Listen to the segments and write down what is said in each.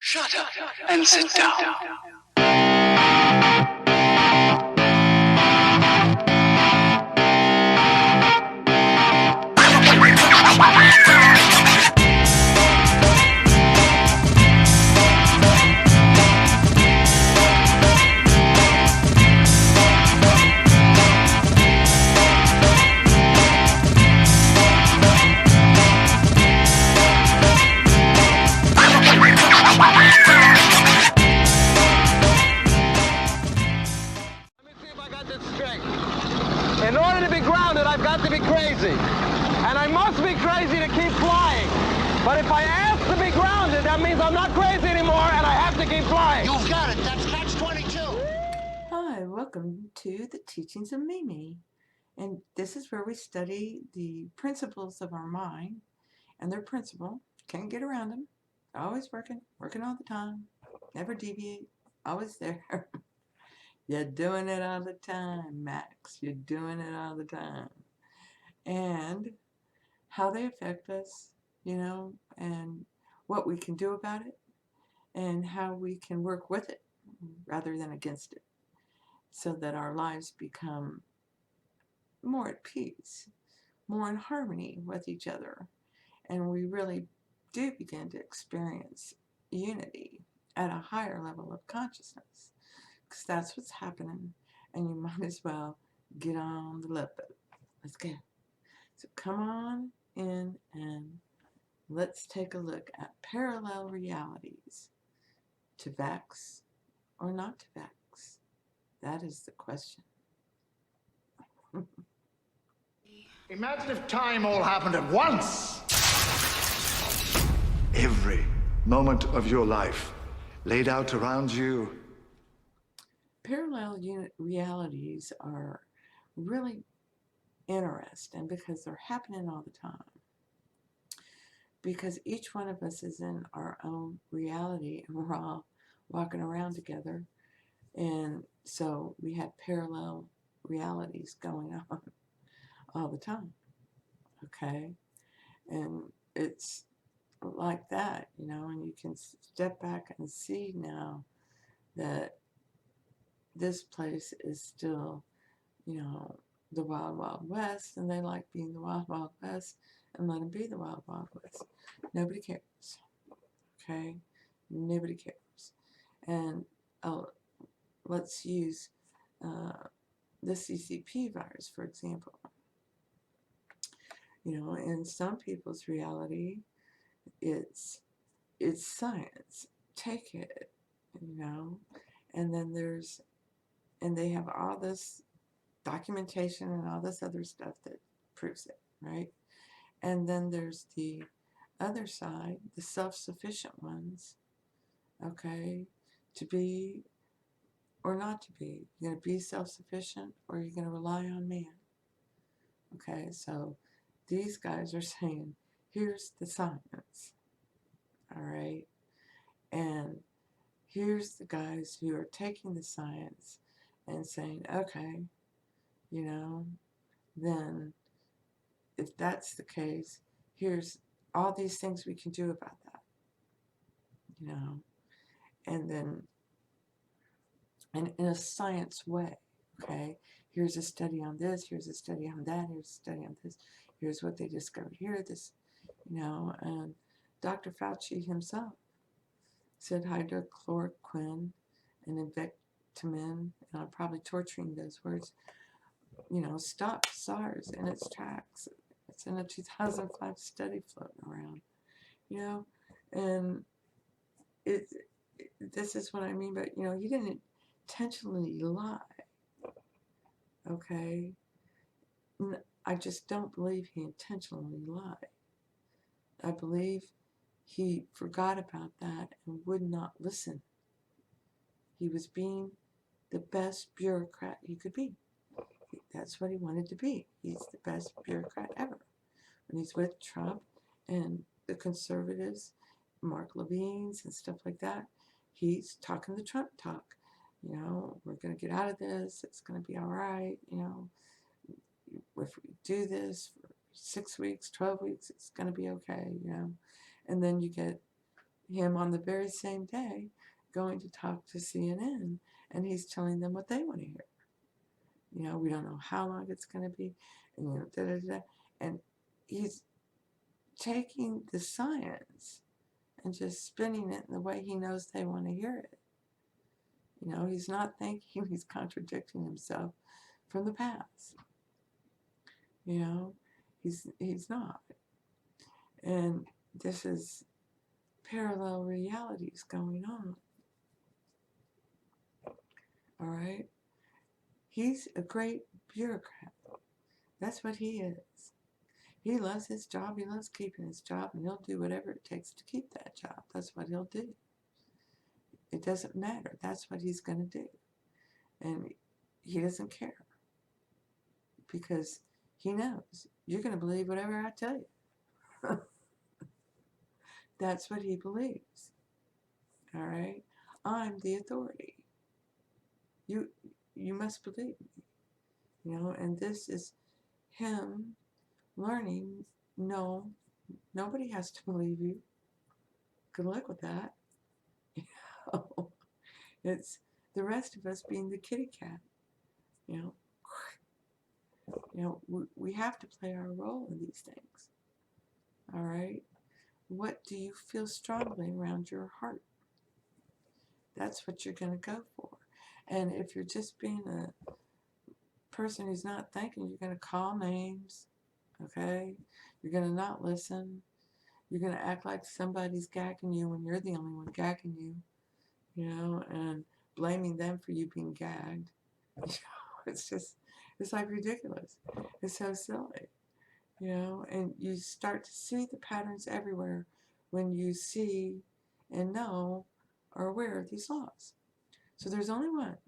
Shut up and sit down. In order to be grounded, I've got to be crazy. And I must be crazy to keep flying. But if I ask to be grounded, that means I'm not crazy anymore and I have to keep flying. You've got it. That's catch 22. Hi, welcome to the Teachings of Mimi. And this is where we study the principles of our mind and their principle. Can't get around them. Always working all the time. Never deviate. Always there. You're doing it all the time, Max. You're doing it all the time. And how they affect us, and what we can do about it, and how we can work with it rather than against it, so that our lives become more at peace, more in harmony with each other, and we really do begin to experience unity at a higher level of consciousness. Because that's what's happening, and you might as well get on the love boat. Let's go. So come on in and let's take a look at parallel realities. To vex or not to vex? That is the question. Imagine if time all happened at once. Every moment of your life laid out around you. Parallel realities are really interesting because they're happening all the time. Because each one of us is in our own reality and we're all walking around together. And so we have parallel realities going on all the time. Okay? And it's like that, and you can step back and see now that this place is still, the Wild Wild West, and they like being the Wild Wild West, and let them be the Wild Wild West. Nobody cares. Okay? Nobody cares. And let's use the CCP virus, for example. In some people's reality, it's science. Take it, and then and they have all this documentation and all this other stuff that proves it, right? And then there's the other side, the self-sufficient ones, okay? To be or not to be. You're going to be self-sufficient or you're going to rely on man. Okay, so these guys are saying, here's the science, all right? And here's the guys who are taking the science and saying, okay, then if that's the case, here's all these things we can do about that, and then, and in a science way, okay, here's a study on this, here's a study on that, here's a study on this, here's what they discovered here, this, and Dr. Fauci himself said hydrochloroquine and invectamin, and I'm probably torturing those words, stopped SARS in its tracks. It's in a 2005 study floating around, and this is what I mean, but, he didn't intentionally lie, okay? I just don't believe he intentionally lied. I believe he forgot about that and would not listen. He was being the best bureaucrat he could be. That's what he wanted to be. He's the best bureaucrat ever. When he's with Trump and the conservatives, Mark Levine's and stuff like that, he's talking the Trump talk. We're going to get out of this. It's going to be all right. If we do this for 6 weeks, 12 weeks, it's going to be okay. And then you get, him on the very same day going to talk to CNN, and he's telling them what they want to hear. You know, we don't know how long it's going to be, and you know, da da da. And he's taking the science and just spinning it in the way he knows they want to hear it. You know, he's not thinking, he's contradicting himself from the past. You know, he's not. And this is parallel realities going on. All right? He's a great bureaucrat. That's what he is. He loves his job. He loves keeping his job, and he'll do whatever it takes to keep that job. That's what he'll do. It doesn't matter. That's what he's going to do. And he doesn't care because he knows you're going to believe whatever I tell you. That's what he believes. All right? I'm the authority. You must believe me. You know, and this is him learning, no, nobody has to believe you. Good luck with that. You know, it's the rest of us being the kitty cat. You know, we have to play our role in these things. All right? What do you feel strongly around your heart? That's what you're going to go for. And if you're just being a person who's not thinking, you're going to call names, okay? You're going to not listen. You're going to act like somebody's gagging you when you're the only one gagging you, you know, and blaming them for you being gagged. It's just, it's like ridiculous. It's so silly, you know, and you start to see the patterns everywhere when you see and know or aware of these laws. So there's only one,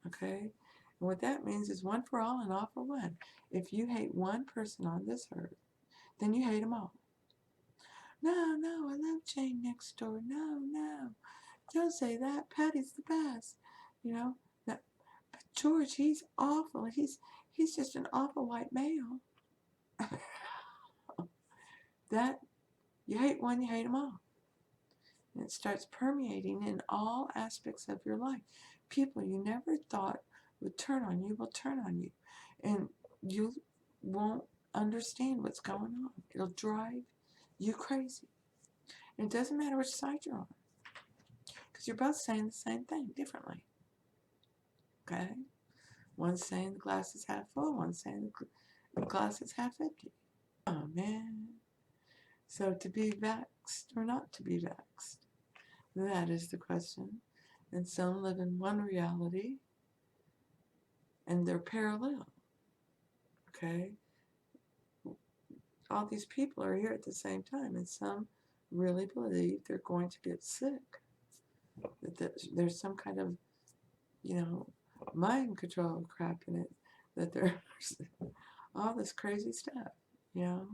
okay? And what that means is one for all and all for one. If you hate one person on this earth, then you hate them all. No, I love Jane next door. No, don't say that. Patty's the best. You know, but George, he's awful. He's just an awful white male. That, you hate one, you hate them all. And it starts permeating in all aspects of your life. People you never thought would turn on you will turn on you. And you won't understand what's going on. It'll drive you crazy. And it doesn't matter which side you're on. Because you're both saying the same thing differently. Okay? One's saying the glass is half full, one's saying the glass is half empty. Oh, man. So to be vexed or not to be vexed? That is the question. And some live in one reality and they're parallel. Okay? All these people are here at the same time, and some really believe they're going to get sick. That there's some kind of, you know, mind control crap in it. That there's all this crazy stuff, you know?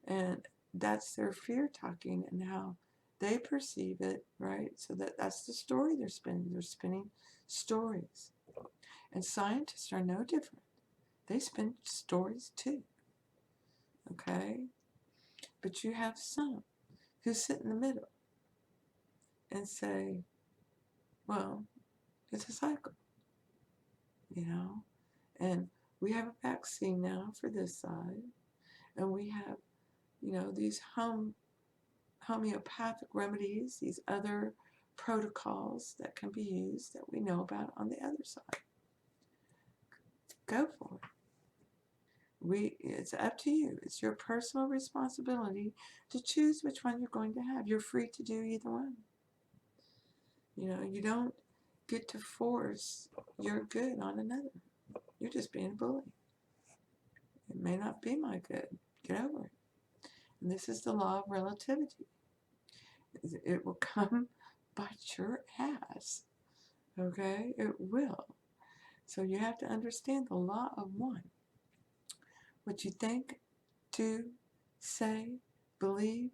And that's their fear talking and how they perceive it, right? So that's the story they're spinning. They're spinning stories. And scientists are no different. They spin stories too. Okay? But you have some who sit in the middle and say, well, it's a cycle, you know? And we have a vaccine now for this side. And we have, you know, these homeopathic remedies, these other protocols that can be used that we know about on the other side. Go for it. It's up to you. It's your personal responsibility to choose which one you're going to have. You're free to do either one. You know, you don't get to force your good on another. You're just being a bully. It may not be my good. Get over it. And this is the law of relativity. It will come bite your ass. Okay? It will. So you have to understand the law of one. What you think, do, say, believe,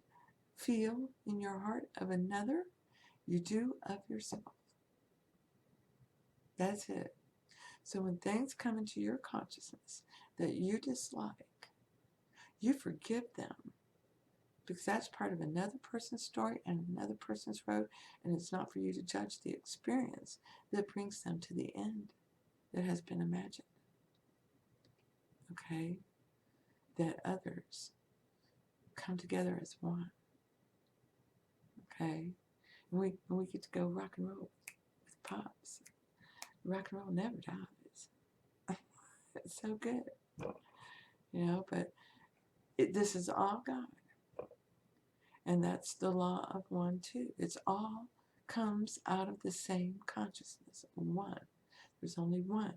feel in your heart of another, you do of yourself. That's it. So when things come into your consciousness that you dislike, you forgive them. because that's part of another person's story and another person's road, and it's not for you to judge the experience that brings them to the end that has been imagined. Okay? That others come together as one. Okay? And we get to go rock and roll with Pops. Rock and roll never dies. It's so good. You know, but this is all God. And that's the law of one, too. It's all comes out of the same consciousness, one. There's only one.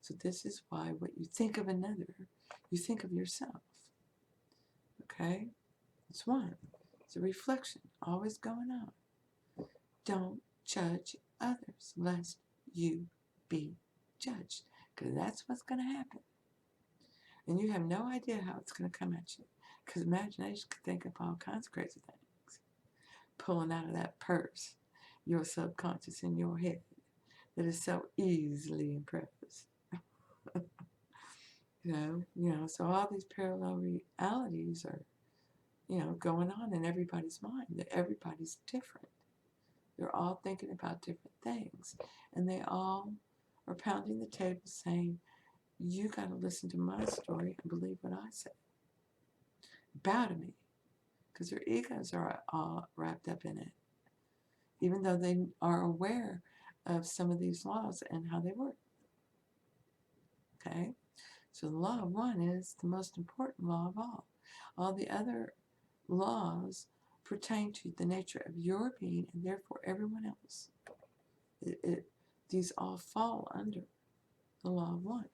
So this is why what you think of another, you think of yourself. Okay? It's one. It's a reflection, always going on. Don't judge others, lest you be judged. Because that's what's going to happen. And you have no idea how it's going to come at you. Because imagination can think up all kinds of crazy things. Pulling out of that purse, your subconscious in your head, that is so easily impressed. You know, so all these parallel realities are, going on in everybody's mind, that everybody's different. They're all thinking about different things. And they all are pounding the table saying, you got to listen to my story and believe what I say. Bow to me. Because their egos are all wrapped up in it. Even though they are aware of some of these laws and how they work. Okay? So the law of one is the most important law of all. All the other laws pertain to the nature of your being and therefore everyone else. These all fall under the law of one.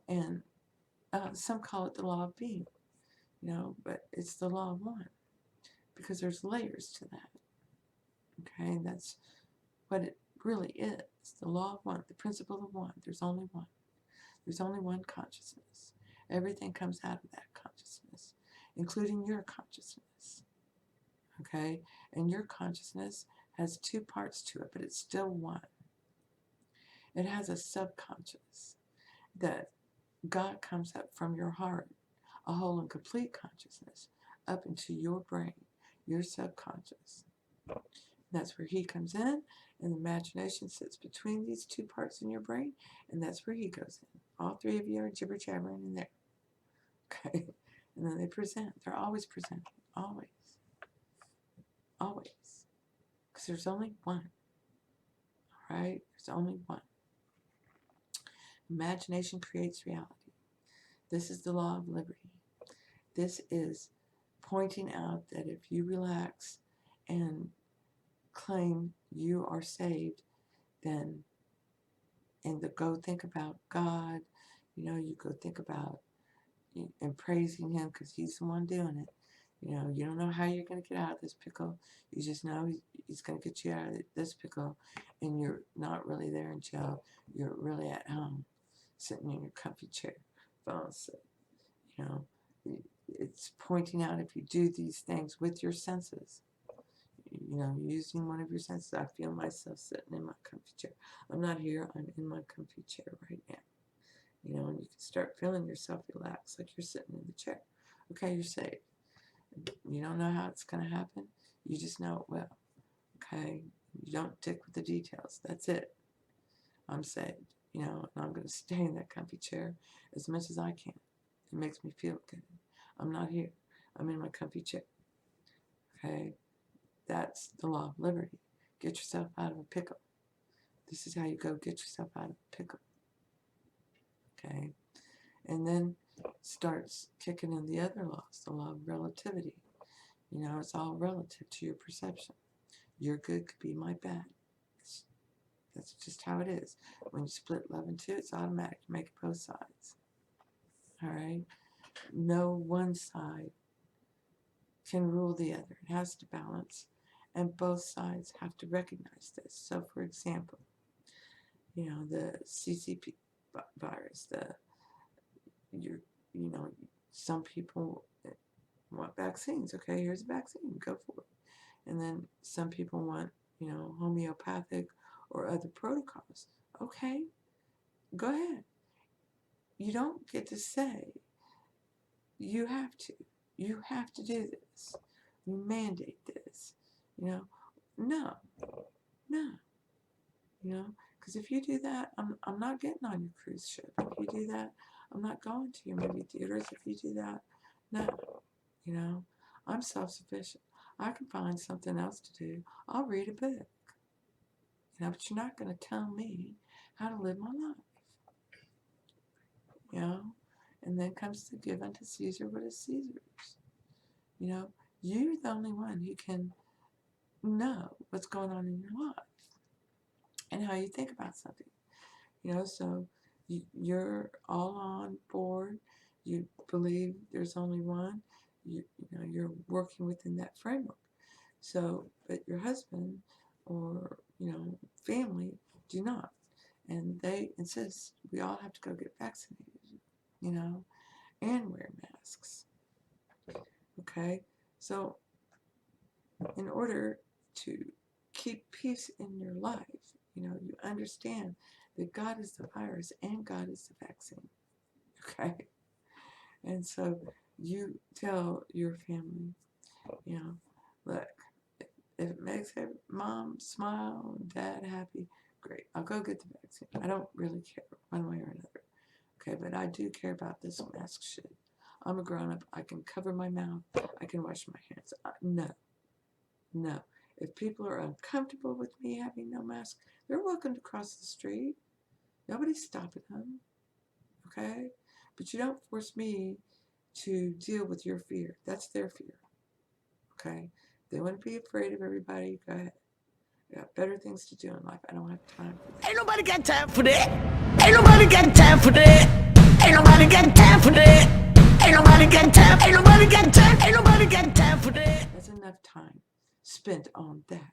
And some call it the law of being, but it's the law of one because there's layers to that. Okay, and that's what it really is. The law of one, the principle of one. There's only one. There's only one consciousness. Everything comes out of that consciousness, including your consciousness. Okay? And your consciousness has two parts to it, but it's still one. It has a subconscious that God comes up from your heart, a whole and complete consciousness, up into your brain, your subconscious. That's where he comes in, and the imagination sits between these two parts in your brain, and that's where he goes in. All three of you are jibber-jabbering in there. Okay? And then they present. They're always presenting. Always. Always. Because there's only one. All right? There's only one. Imagination creates reality. This is the law of liberty. This is pointing out that if you relax and claim you are saved, then go think about God, you go think about and praising him because he's the one doing it. You don't know how you're going to get out of this pickle. You just know he's going to get you out of this pickle, and you're not really there in jail. You're really at home, sitting in your comfy chair, falling asleep. It's pointing out if you do these things with your senses, using one of your senses. I feel myself sitting in my comfy chair. I'm not here. I'm in my comfy chair right now. And you can start feeling yourself relax like you're sitting in the chair. Okay, you're safe. You don't know how it's going to happen. You just know it will. Okay? You don't dick with the details. That's it. I'm saved. And I'm going to stay in that comfy chair as much as I can. It makes me feel good. I'm not here. I'm in my comfy chair. Okay? That's the law of liberty. Get yourself out of a pickle. This is how you go get yourself out of a pickle. Okay? And then starts kicking in the other laws, the law of relativity. It's all relative to your perception. Your good could be my bad. That's just how it is. When you split love in two, it's automatic. You make it both sides. All right? No one side can rule the other. It has to balance. And both sides have to recognize this. So, for example, the CCP virus, some people want vaccines. Okay, here's a vaccine. Go for it. And then some people want, homeopathic or other protocols. Okay, go ahead. You don't get to say you have to. you have to do this. You mandate this. No, no. Because if you do that, I'm not getting on your cruise ship. If you do that, I'm not going to your movie theaters. If you do that, no. I'm self-sufficient. I can find something else to do. I'll read a book. But you're not going to tell me how to live my life. And then comes the give unto Caesar what is Caesar's. You're the only one who can know what's going on in your life and how you think about something. So you're all on board. You believe there's only one. You're working within that framework. So, but your husband or family do not, and they insist we all have to go get vaccinated, and wear masks. Okay, so in order to keep peace in your life, you understand that God is the virus and God is the vaccine. Okay, and so you tell your family, look, if it makes mom smile and dad happy, great. I'll go get the vaccine. I don't really care one way or another. Okay, but I do care about this mask shit. I'm a grown-up. I can cover my mouth. I can wash my hands. No. If people are uncomfortable with me having no mask, they're welcome to cross the street. Nobody's stopping them. Okay? But you don't force me to deal with your fear. That's their fear. Okay? They want to be afraid of everybody. Go ahead. I got better things to do in life. I don't have time for that. Ain't nobody got time for that. Ain't nobody got time for that. Ain't nobody got time for that. Ain't nobody got time. Ain't nobody got time. Ain't nobody got time for that. That's enough time spent on that.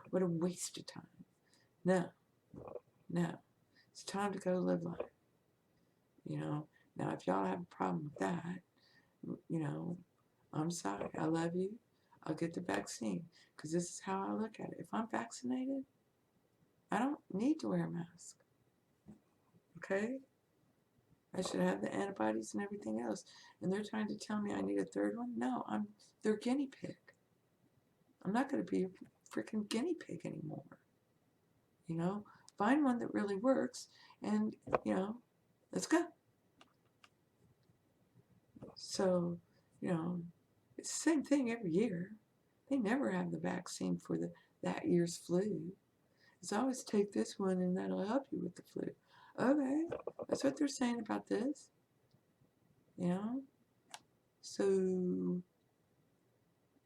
What a waste of time. No. It's time to go live life. Now if y'all have a problem with that, I'm sorry. I love you. I'll get the vaccine because this is how I look at it. If I'm vaccinated, I don't need to wear a mask. Okay? I should have the antibodies and everything else. And they're trying to tell me I need a third one? No, I'm their guinea pig. I'm not going to be a freaking guinea pig anymore. Find one that really works and, let's go. So, it's the same thing every year. They never have the vaccine for that year's flu. It's always take this one and that'll help you with the flu. Okay, that's what they're saying about this. So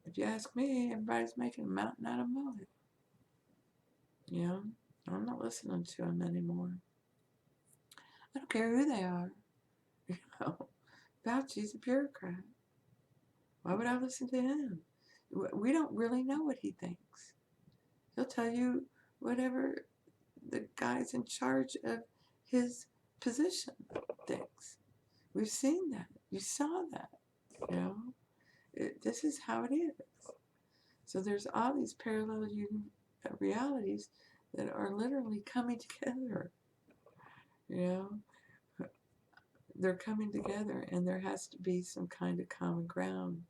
if you ask me, everybody's making a mountain out of a molehill. I'm not listening to them anymore. I don't care who they are. Fauci's a bureaucrat. Why would I listen to him? We don't really know what he thinks. He'll tell you whatever the guys in charge of his position thinks. We've seen that. You saw that. This is how it is. So there's all these parallel realities that are literally coming together. They're coming together, and there has to be some kind of common ground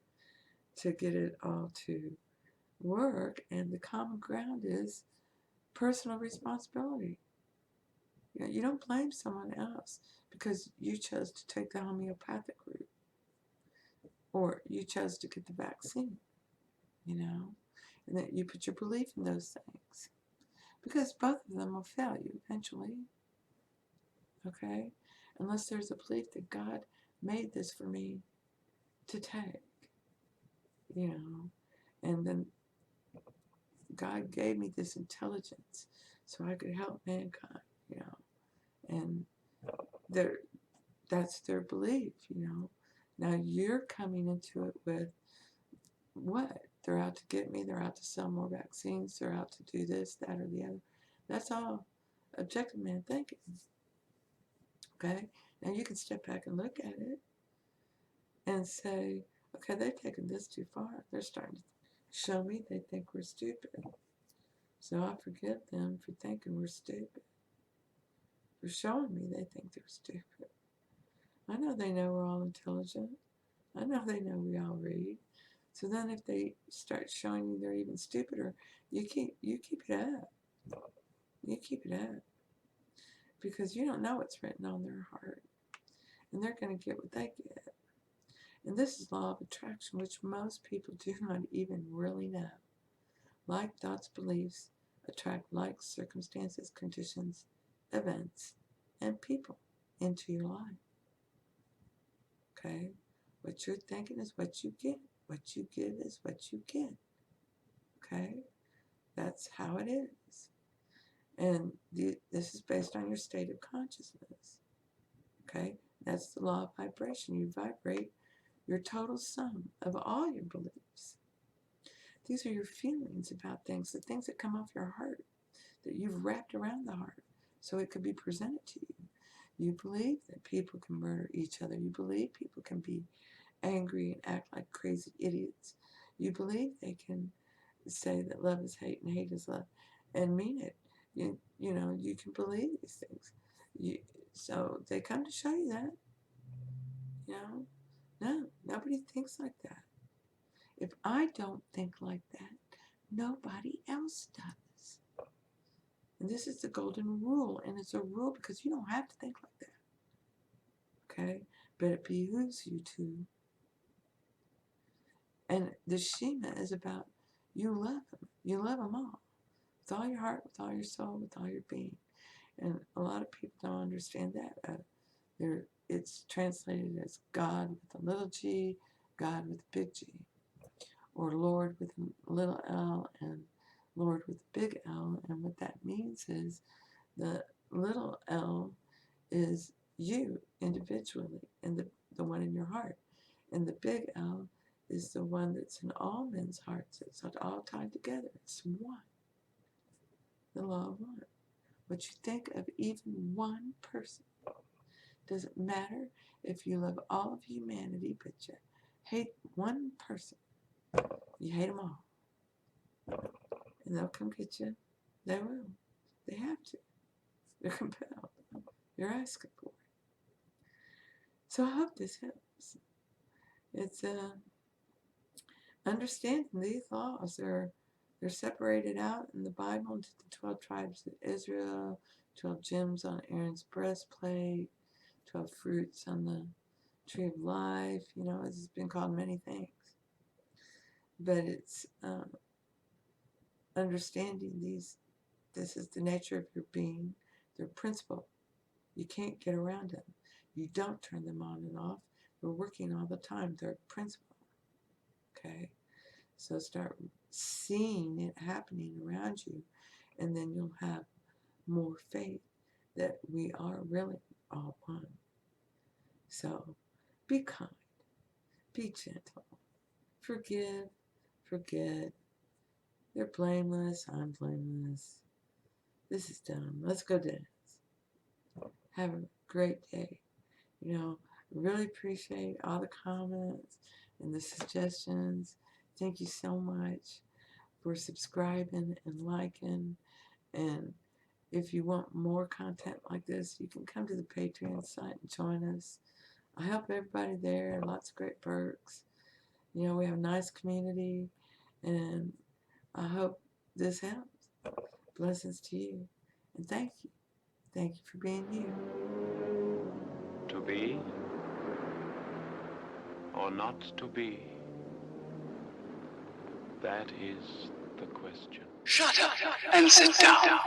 to get it all to work. And the common ground is personal responsibility. You don't blame someone else because you chose to take the homeopathic route or you chose to get the vaccine, and that you put your belief in those things because both of them will fail you eventually. Okay? Unless there's a belief that God made this for me to take, and then God gave me this intelligence so I could help mankind, and that's their belief, Now you're coming into it with what? They're out to get me, they're out to sell more vaccines, they're out to do this, that, or the other. That's all objective man thinking. Okay? Now you can step back and look at it and say, okay, they've taken this too far. They're starting to show me they think we're stupid. So I forgive them for thinking we're stupid. For showing me they think they're stupid. I know they know we're all intelligent. I know they know we all read. So then if they start showing you they're even stupider, you keep it up. You keep it up. Because you don't know what's written on their heart. And they're going to get what they get. And this is law of attraction, which most people do not even really know. Like thoughts, beliefs attract like circumstances, conditions, events, and people into your life. Okay? What you're thinking is what you get. What you give is what you get. Okay? That's how it is. And this is based on your state of consciousness. Okay? That's the law of vibration. You vibrate your total sum of all your beliefs. These are your feelings about things, the things that come off your heart, that you've wrapped around the heart, so it could be presented to you. You believe that people can murder each other. You believe people can be angry and act like crazy idiots. You believe they can say that love is hate and hate is love and mean it. You know, you can believe these things. So they come to show you that. You know, no, nobody thinks like that. If I don't think like that, nobody else does. And this is the golden rule, and it's a rule because you don't have to think like that. Okay? But it behooves you to. And the Shema is about you love them. You love them all. With all your heart, with all your soul, with all your being. And a lot of people don't understand that. It's translated as God with a little g, God with a big G. Or Lord with a little l and Lord with a big L. And what that means is the little l is you individually and the one in your heart. And the big L is the one that's in all men's hearts. It's all tied together. It's one. The law of one. What you think of even one person. Doesn't matter if you love all of humanity, but you hate one person. You hate them all. And they'll come get you. They will. They have to. They're compelled. You're asking for it. So I hope this helps. It's understanding these laws. They're separated out in the Bible into the 12 tribes of Israel, 12 gems on Aaron's breastplate, 12 fruits on the tree of life. You know, it's been called many things. But it's understanding these. This is the nature of your being. They're principle. You can't get around them. You don't turn them on and off. They're working all the time. They're principle. Okay? So start seeing it happening around you, and then you'll have more faith that we are really all one. So be kind. Be gentle. Forgive. Forget. They're blameless. I'm blameless. This is done. Let's go dance. Have a great day. You know, really appreciate all the comments and the suggestions. Thank you so much for subscribing and liking. And if you want more content like this, you can come to the Patreon site and join us. I help everybody there. Lots of great perks. You know, we have a nice community. And I hope this helps. Blessings to you. And thank you. Thank you for being you. To be or not to be? That is the question. Shut up and sit down.